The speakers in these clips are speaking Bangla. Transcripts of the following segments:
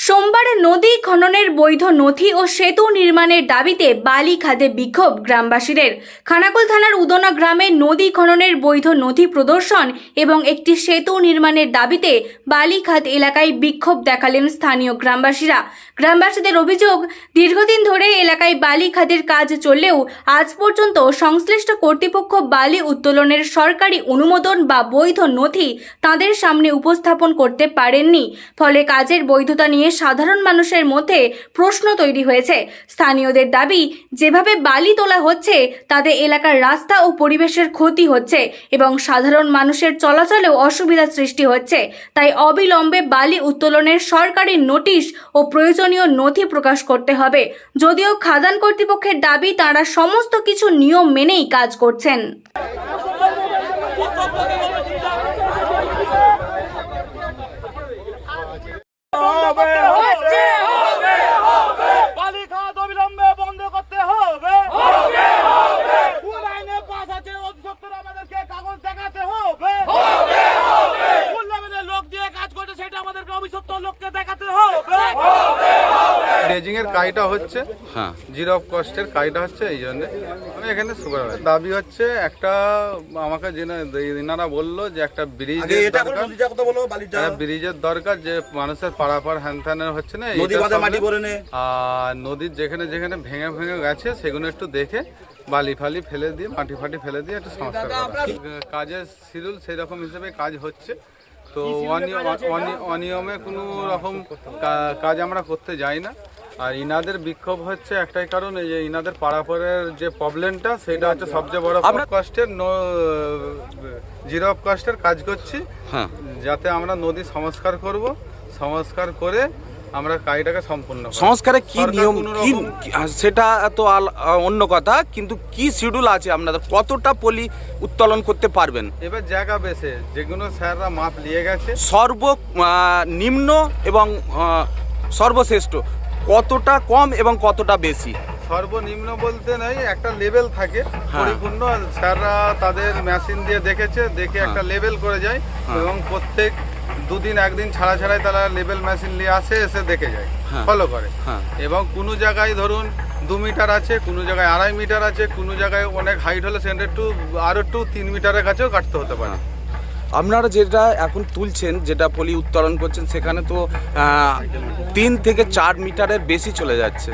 সোমবার নদী খননের বৈধ নথি ও সেতু নির্মাণের দাবিতে বালি খাদে বিক্ষোভ গ্রামবাসীদের। খানাকুল থানার উদনা গ্রামে নদী খননের বৈধ নথি প্রদর্শন এবং একটি সেতু নির্মাণের দাবিতে বালিখাদ এলাকায় বিক্ষোভ দেখালেন স্থানীয় গ্রামবাসীরা। গ্রামবাসীদের অভিযোগ, দীর্ঘদিন ধরে এলাকায় বালি খাদের কাজ চললেও আজ পর্যন্ত সংশ্লিষ্ট কর্তৃপক্ষ বালি উত্তোলনের সরকারি অনুমোদন বা বৈধ নথি তাদের সামনে উপস্থাপন করতে পারেননি। ফলে কাজের বৈধতা নিয়ে সাধারণ মানুষের মধ্যে প্রশ্ন তৈরি হয়েছে। স্থানীয়দের দাবি, যেভাবে বালি তোলা হচ্ছে তাতে এলাকার রাস্তা ও পরিবেশের ক্ষতি হচ্ছে এবং সাধারণ মানুষের চলাচলেও অসুবিধা সৃষ্টি হচ্ছে। তাই অবিলম্বে বালি উত্তোলনের সরকারি নোটিশ ও প্রয়োজনীয় নথি প্রকাশ করতে হবে। যদিও খাদান কর্তৃপক্ষের দাবি, তারা সমস্ত কিছু নিয়ম মেনেই কাজ করছেন। বালিখাদ অবিলম্বে বন্ধ করতে হবে। কোন আইনে পাস আছে অধিদপ্তর আমাদেরকে কাগজ দেখাতে হবে। কোন লেভেলের লোক দিয়ে কাজ করছে সেটা আমাদেরকে অভিশপ্ত লোককে দেখাতে হবে। ড্রেজিং এর কাজটা হচ্ছে, জিরো অফ কস্টের কাজটা হচ্ছে, এই জন্য আমি এখানে সুপারভাইজার। দাবি হচ্ছে একটা, আমাকে এনারা বললো যে একটা ব্রিজের দরকার, যে মানুষের পারাপার হ্যানত্যানের হচ্ছে না, আর নদীর যেখানে যেখানে ভেঙে ভেঙে গেছে সেগুলো একটু দেখে বালি ফালি ফেলে দিয়ে, মাটি ফাটি ফেলে দিয়ে একটু সংস্কার করা। কাজের শিডিউল সেই রকম হিসেবে কাজ হচ্ছে, তো অনিয়মে কোনো রকম কাজ আমরা করতে যাই না। আর ইনাদের বিক্ষোভ হচ্ছে একটাই কারণ, এই যে ইনাদের পারাপারের যে প্রবলেমটা, সেটা হচ্ছে সবচেয়ে বড় কষ্টের। জিরো অফ কস্টের কাজ করছি, যাতে আমরা নদী সংস্কার করব, সংস্কার করে আমরা কাজটাকে সম্পূর্ণ করব। সংস্কারে কি নিয়ম, কি সেটা তো অন্য কথা, কিন্তু কি শিডিউল আছে আপনাদের? কতটা পলি উত্তোলন করতে পারবেন? এবার জায়গা বেশে যেগুলো স্যাররা মাপ নিয়ে গেছে, সর্বনিম্ন এবং সর্বশ্রেষ্ঠ কতটা কম এবং কতটা বেশি? সর্বনিম্ন বলতে নাই, একটা লেভেল থাকে পরিপূর্ণ। স্যাররা তাদের মেশিন দিয়ে দেখেছে, দেখে একটা লেভেল করে যায় এবং প্রত্যেক দুদিন একদিন ছাড়া ছাড়াই তারা লেভেল মেশিন নিয়ে আসে, এসে দেখে যায়, ফলো করে। এবং কোনো জায়গায় ধরুন 2 মিটার আছে, কোনো জায়গায় 2.5 মিটার আছে, কোনো জায়গায় অনেক হাইট হলে সেটা একটু আরো 3 মিটারের কাছেও কাটতে হতে পারে। আপনারা যেটা এখন তুলছেন, যেটা পলি উত্তোলন করছেন, সেখানে তো 3 থেকে 4 মিটারের বেশি চলে যাচ্ছে।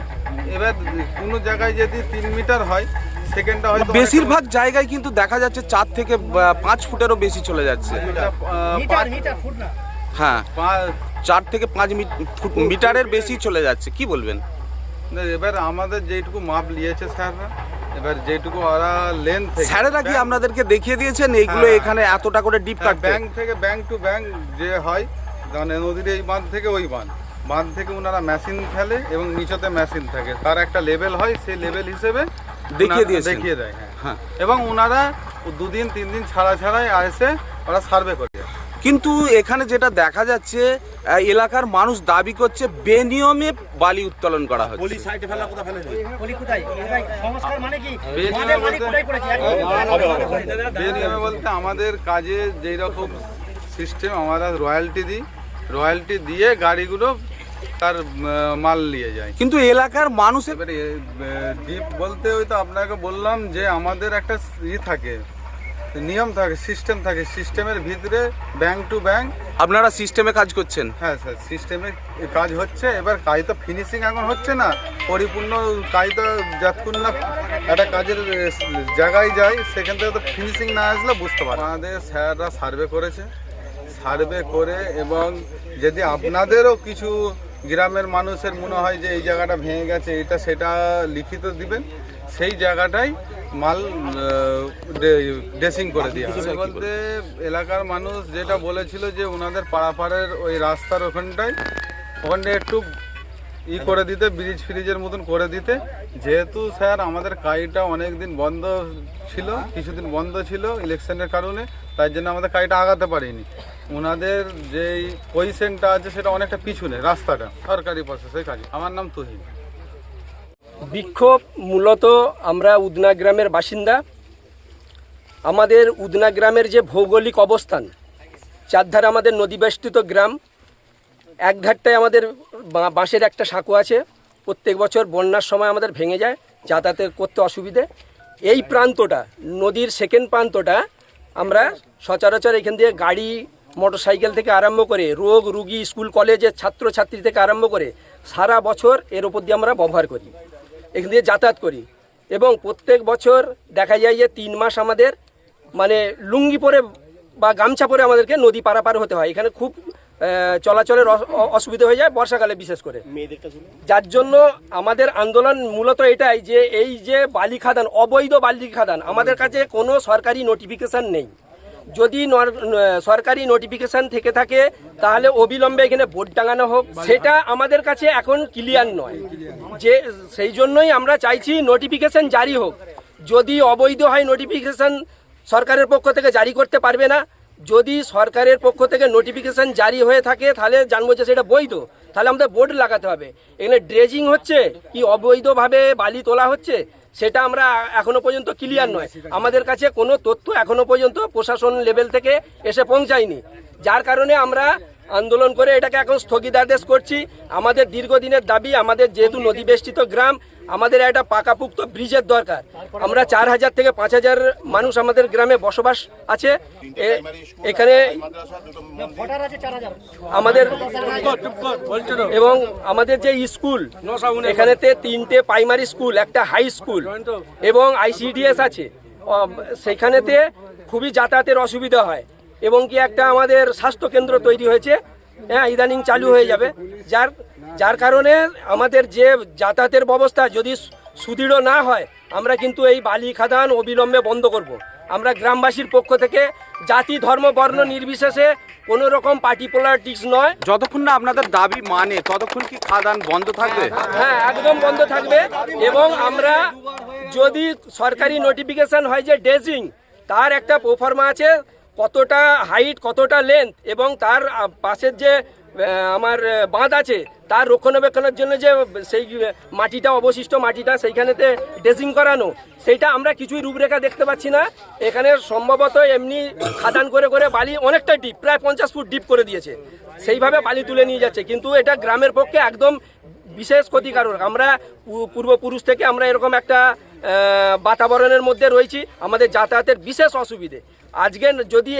এবার কোনো জায়গায় যদি 3 মিটার হয়, সেকেন্ডটা হয়তো বেশিরভাগ জায়গায় কিন্তু দেখা যাচ্ছে 4 থেকে 5 ফুটেরও বেশি চলে যাচ্ছে। হ্যাঁ, 4 থেকে 5 মিটারের বেশি চলে যাচ্ছে, কি বলবেন? এবার আমাদের যেটুকু মাপ নিয়েছে স্যাররা, এবার যেটুকু ওরা লেন্থ থেকে, স্যারেরা কি আপনাদেরকে দেখিয়ে দিয়েছেন এইগুলো এখানে এতটা করে ডিপ কাটতে? ব্যাংক থেকে ব্যাংক টু ব্যাংক যে হয়, মানে নদীর এই বাঁধ থেকে ওই বাঁধ থেকে ওনারা মেশিন ফেলে এবং নিচতে মেশিন থাকে, তার একটা লেভেল হয়, সেই লেভেল হিসেবে দেখিয়ে দেয়। হ্যাঁ, এবং ওনারা 2 দিন 3 দিন ছাড়া ছাড়াই এসে ওরা সার্ভে করে। কিন্তু এখানে যেটা দেখা যাচ্ছে, এলাকার মানুষ দাবি করছে বেনিয়মে বালি উত্তোলন করা হচ্ছে। বেনিয়মে বলতে আমাদের কাজে যেই রকম সিস্টেম, আমরা রয়্যালটি দিয়ে গাড়িগুলো তার মাল নিয়ে যায়। কিন্তু এলাকার মানুষ এবারে ডিপ বলতে ওই তো আপনাকে বললাম যে আমাদের একটা থাকে, নিয়ম থাকে, সিস্টেম থাকে, সিস্টেমের ভিতরে ব্যাংক টু ব্যাংক। আপনারা সিস্টেমে কাজ করছেন? হ্যাঁ স্যার, সিস্টেমে কাজ হচ্ছে। এবার কাজ তো ফিনিশিং এখন হচ্ছে না, পরিপূর্ণ কাজ তো যতক্ষণ না একটা কাজের জায়গায় যায়, সেখান থেকে তো ফিনিশিং না আসলে বুঝতে পারে। আমাদের স্যাররা সার্ভে করেছে, সার্ভে করে, এবং যদি আপনাদেরও কিছু গ্রামের মানুষের মনে হয় যে এই জায়গাটা ভেঙে গেছে, এটা সেটা লিখিত দিবেন, সেই জায়গাটায় মাল ড্রেসিং করে দিয়ে হবে। বলতে এলাকার মানুষ যেটা বলেছিল যে ওনাদের পাড়াপাড়ের ওই রাস্তার ওখানটায় একটু করে দিতে, ব্রিজ ফ্রিজের মতন করে দিতে। যেহেতু স্যার আমাদের কাজটা অনেক দিন বন্ধ ছিল, কিছুদিন বন্ধ ছিল ইলেকশনের কারণে, তাই জন্য আমাদের কাজটা আগাতে পারিনি। ওনাদের যেই পজিশনটা আছে সেটা অনেকটা পিছনে, রাস্তাটা সরকারি প্রসেসের কাজে। আমার নাম তুহিন। বিক্ষোভ মূলত আমরা উদনা গ্রামের বাসিন্দা। আমাদের উদনা গ্রামের যে ভৌগোলিক অবস্থান, চারধারে আমাদের নদীবেষ্টিত গ্রাম, এক ধারটায় আমাদের বাঁশের একটা সাঁকো আছে, প্রত্যেক বছর বন্যার সময় আমাদের ভেঙে যায়, যাতায়াতের করতে অসুবিধে। এই প্রান্তটা নদীর সেকেন্ড প্রান্তটা আমরা সচরাচর এখান দিয়ে গাড়ি মোটরসাইকেল থেকে আরম্ভ করে রোগ রুগী স্কুল কলেজের ছাত্রছাত্রী থেকে আরম্ভ করে সারা বছর এর উপর দিয়ে আমরা ব্যবহার করি, এখান দিয়ে যাতায়াত করি। এবং প্রত্যেক বছর দেখা যায় যে 3 মাস আমাদের মানে লুঙ্গি পরে বা গামছা পরে আমাদেরকে নদী পারাপার হতে হয়। এখানে খুব চলাচলের অসুবিধা হয়ে যায় বর্ষাকালে বিশেষ করে, যার জন্য আমাদের আন্দোলন মূলত এটাই যে এই যে বালি খাদান, অবৈধ বালি খাদান, আমাদের কাছে কোনো সরকারি নোটিফিকেশান নেই। যদি সরকারি নোটিফিকেশান থেকে থাকে তাহলে অবিলম্বে এখানে বোর্ড টাঙানো হোক, সেটা আমাদের কাছে এখন ক্লিয়ার নয়। যে সেই জন্যই আমরা চাইছি নোটিফিকেশান জারি হোক। যদি অবৈধ হয় নোটিফিকেশান সরকারের পক্ষ থেকে জারি করতে পারবে না, যদি সরকারের পক্ষ থেকে নোটিফিকেশান জারি হয়ে থাকে তাহলে জানবো যে সেটা বৈধ, তাহলে আমাদের বোর্ড লাগাতে হবে। এখানে ড্রেজিং হচ্ছে কি অবৈধভাবে বালি তোলা হচ্ছে সেটা আমরা এখনো পর্যন্ত ক্লিয়ার নয়। আমাদের কাছে কোনো তথ্য এখনো পর্যন্ত প্রশাসন লেভেল থেকে এসে পৌঁছায়নি, যার কারণে আমরা আন্দোলন করে এটাকে এখন স্থগিতাদেশ করছি। আমাদের দীর্ঘদিনের দাবি, আমাদের যেহেতু নদী বেষ্টিত গ্রাম, আমাদের একটা পাকাপুক্ত ব্রিজের দরকার। আমরা 4000 থেকে 5000 মানুষ আমাদের গ্রামে বসবাস আছে। এখানে আমাদের এবং আমাদের যে স্কুল, এখানেতে 3টে প্রাইমারি স্কুল, একটা হাই স্কুল এবং ICDS আছে, সেখানেতে খুবই যাতায়াতের অসুবিধা হয়। এবং কি একটা আমাদের স্বাস্থ্যকেন্দ্র তৈরি হয়েছে, হ্যাঁ, ইদানিং চালু হয়ে যাবে, যার কারণে আমাদের যে যাতায়াতের ব্যবস্থা যদি সুদৃঢ় না হয় আমরা কিন্তু এই বালি খাদান অবিলম্বে বন্ধ করব। আমরা গ্রামবাসীর পক্ষ থেকে জাতি ধর্ম বর্ণ নির্বিশেষে কোনো রকম পার্টি পলিটিক্স নয়, যতক্ষণ না আপনাদের দাবি মানে ততক্ষণ কি খাদান বন্ধ থাকবে? হ্যাঁ, একদম বন্ধ থাকবে। এবং আমরা যদি সরকারি নোটিফিকেশন হয় যে ড্রেজিং, তার একটা প্রোফর্মা আছে, কতটা হাইট কতটা লেন্থ এবং তার পাশের যে আমার বাঁধ আছে তার রক্ষণাবেক্ষণের জন্য যে সেই মাটিটা, অবশিষ্ট মাটিটা সেইখানেতে ড্রেজিং করানো, সেইটা আমরা কিছুই রূপরেখা দেখতে পাচ্ছি না। এখানে সম্ভবত এমনি খাদান করে করে বালি অনেকটা ডিপ, প্রায় 50 ফুট ডিপ করে দিয়েছে, সেইভাবে বালি তুলে নিয়ে যাচ্ছে। কিন্তু এটা গ্রামের পক্ষে একদম বিশেষ ক্ষতিকারক। আমরা পূর্বপুরুষ থেকে আমরা এরকম একটা বাতাবরণের মধ্যে রয়েছি, আমাদের যাতায়াতের বিশেষ অসুবিধে। আজকে যদি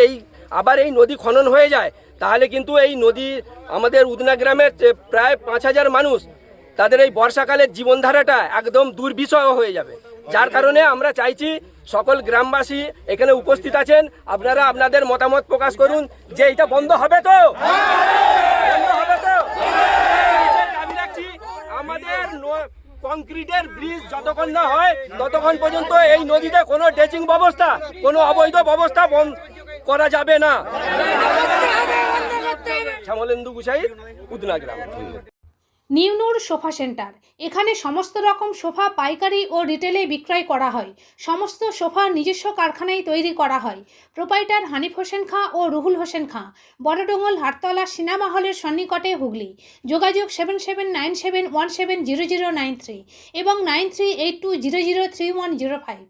আবার এই নদী খনন হয়ে যায় তাহলে কিন্তু এই নদী আমাদের উদনা গ্রামের প্রায় 5000 মানুষ, তাদের এই বর্ষাকালের জীবনধারাটা একদম দুর্বিষহ হয়ে যাবে। যার কারণে আমরা চাইছি সকল গ্রামবাসী এখানে উপস্থিত আছেন, আপনারা আপনাদের মতামত প্রকাশ করুন যে এটা বন্ধ হবে তো, বন্ধ হবে তো। আমি রাখছি আমাদের কংক্রিটের ব্রিজ যতক্ষণ না হয় ততক্ষণ পর্যন্ত এই নদীতে কোনো ড্রেজিং ব্যবস্থা, কোনো অবৈধ ব্যবস্থা বন্ধ করা যাবে না। শ্যামলেন্দু গুসাই, উদনা গ্রাম। নিউনুর সোফা সেন্টার, এখানে সমস্ত রকম সোফা পাইকারি ও রিটেলে বিক্রয় করা হয়। সমস্ত সোফা নিজস্ব কারখানায় তৈরি করা হয়। প্রোপাইটার হানিফ হোসেন খাঁ ও রুহুল হোসেন খাঁ, বড়ডোঙ্গল হাটতলা সিনেমা হলের সন্নিকটে, হুগলি। যোগাযোগ 7797170093 এবং 9382003105।